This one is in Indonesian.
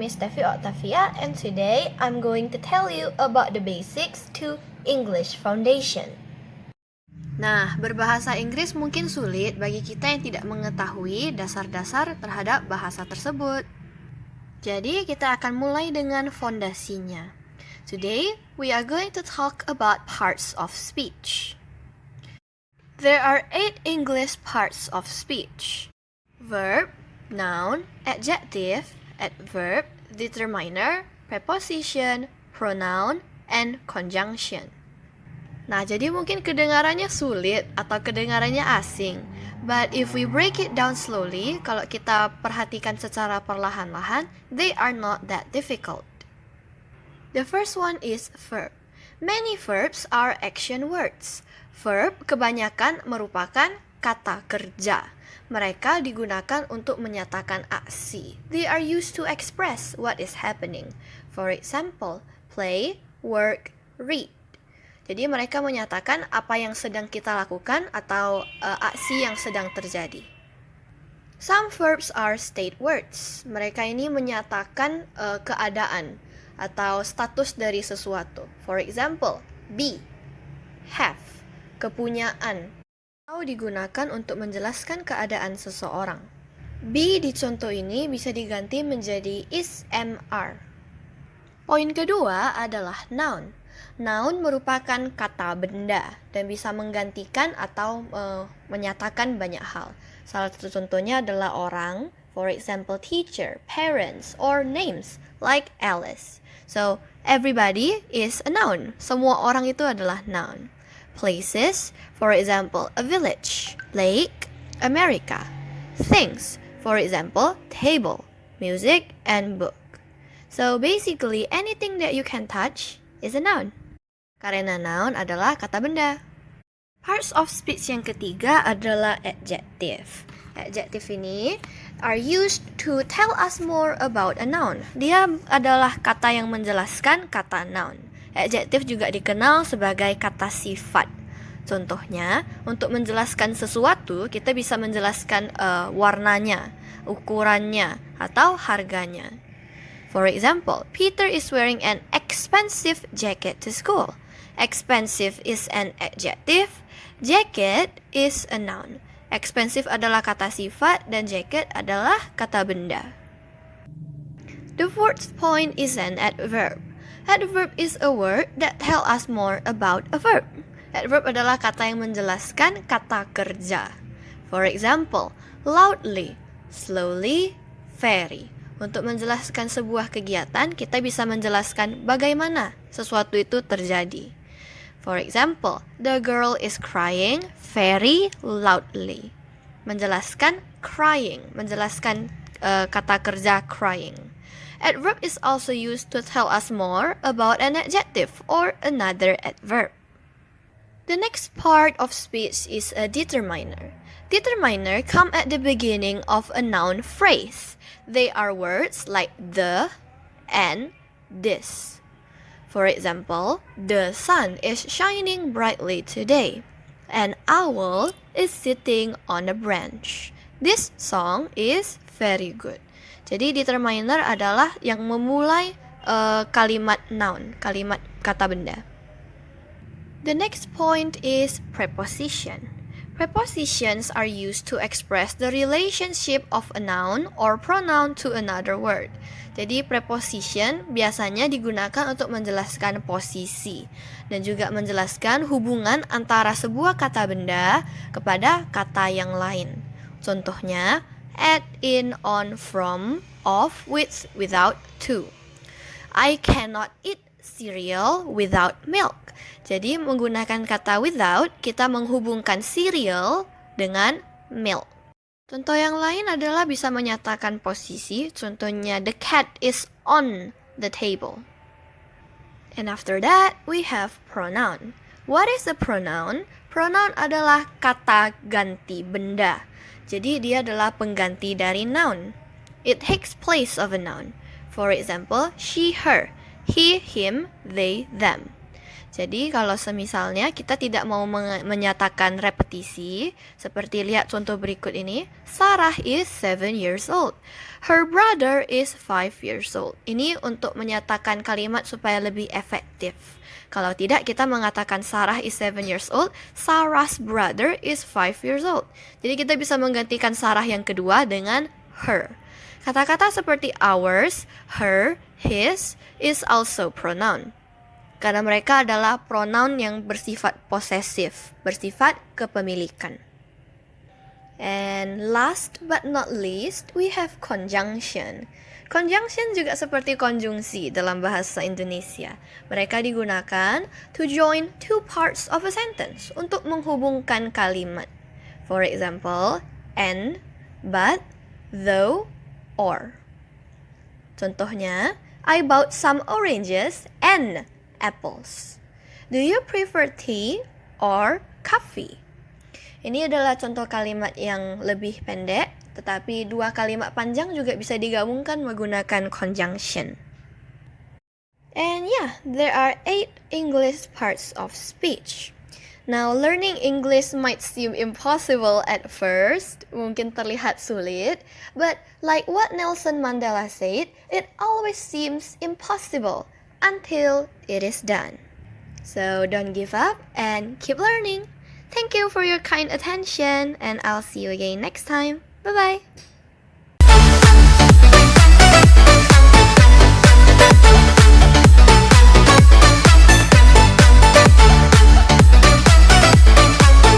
is Tefi Octavia, and today I'm going to tell you about the basics to English foundation. Nah, berbahasa Inggris mungkin sulit bagi kita yang tidak mengetahui dasar-dasar terhadap bahasa tersebut. Jadi, kita akan mulai dengan fondasinya. Today, we are going to talk about parts of speech. There are 8 English parts of speech. Verb, noun, adjective, adverb, determiner, preposition, pronoun, and conjunction. Nah, jadi mungkin kedengarannya sulit atau kedengarannya asing. But if we break it down slowly, kalau kita perhatikan secara perlahan-lahan, they are not that difficult. The first one is verb. Many verbs are action words. Verb kebanyakan merupakan kata kerja. Mereka digunakan untuk menyatakan aksi. They are used to express what is happening. For example, play, work, read. Jadi mereka menyatakan apa yang sedang kita lakukan atau aksi yang sedang terjadi. Some verbs are state words. Mereka ini menyatakan keadaan atau status dari sesuatu. For example, be, have, kepunyaan. Atau digunakan untuk menjelaskan keadaan seseorang. Be di contoh ini bisa diganti menjadi is, am, are. Poin kedua adalah noun. Noun merupakan kata benda dan bisa menggantikan atau menyatakan banyak hal. Salah satu contohnya adalah orang, for example teacher, parents, or names like Alice. So, everybody is a noun. Semua orang itu adalah noun. Places, for example, a village, lake, America. Things, for example, table, music, and book. So, basically, anything that you can touch is a noun. Karena noun adalah kata benda. Parts of speech yang ketiga adalah adjective. Adjective ini are used to tell us more about a noun. Dia adalah kata yang menjelaskan kata noun. Adjective juga dikenal sebagai kata sifat. Contohnya, untuk menjelaskan sesuatu, kita bisa menjelaskan warnanya, ukurannya, atau harganya. For example, Peter is wearing an expensive jacket to school. Expensive is an adjective, jacket is a noun. Expensive adalah kata sifat dan jacket adalah kata benda. The fourth point is an adverb. Adverb is a word that tell us more about a verb. Adverb adalah kata yang menjelaskan kata kerja. For example, loudly, slowly, very. Untuk menjelaskan sebuah kegiatan, kita bisa menjelaskan bagaimana sesuatu itu terjadi. For example, the girl is crying very loudly. Menjelaskan crying, menjelaskan kata kerja crying. Adverb is also used to tell us more about an adjective or another adverb. The next part of speech is a determiner. Determiner come at the beginning of a noun phrase. They are words like the and this. For example, the sun is shining brightly today. An owl is sitting on a branch. This song is very good. Jadi determiner adalah yang memulai kalimat noun, kalimat kata benda. The next point is preposition. Prepositions are used to express the relationship of a noun or pronoun to another word. Jadi preposition biasanya digunakan untuk menjelaskan posisi dan juga menjelaskan hubungan antara sebuah kata benda kepada kata yang lain. Contohnya, at, in, on, from, of, with, without, to. I cannot eat cereal without milk. Jadi menggunakan kata without, kita menghubungkan cereal dengan milk. Contoh yang lain adalah bisa menyatakan posisi. Contohnya, the cat is on the table. And after that, we have pronoun. What is a pronoun? Pronoun adalah kata ganti benda. Jadi dia adalah pengganti dari noun. It takes place of a noun. For example, she, her. He, him, they, them. Jadi kalau semisalnya kita tidak mau menyatakan repetisi, seperti lihat contoh berikut ini, Sarah is 7 years old. Her brother is 5 years old. Ini untuk menyatakan kalimat supaya lebih efektif. Kalau tidak, kita mengatakan Sarah is 7 years old, Sarah's brother is 5 years old. Jadi kita bisa menggantikan Sarah yang kedua dengan her. Kata-kata seperti ours, her, his is also pronoun. Karena mereka adalah pronoun yang bersifat posesif, bersifat kepemilikan. And last but not least, we have conjunction. Conjunction juga seperti konjungsi dalam bahasa Indonesia. Mereka digunakan to join two parts of a sentence, untuk menghubungkan kalimat. For example, and, but, though, or. Contohnya, I bought some oranges and apples. Do you prefer tea or coffee? Ini adalah contoh kalimat yang lebih pendek, tetapi dua kalimat panjang juga bisa digabungkan menggunakan conjunction. And yeah, there are 8 English parts of speech. Now, learning English might seem impossible at first, mungkin terlihat sulit, but like what Nelson Mandela said, it always seems impossible until it is done. So don't give up and keep learning. Thank you for your kind attention, and I'll see you again next time. Bye-bye.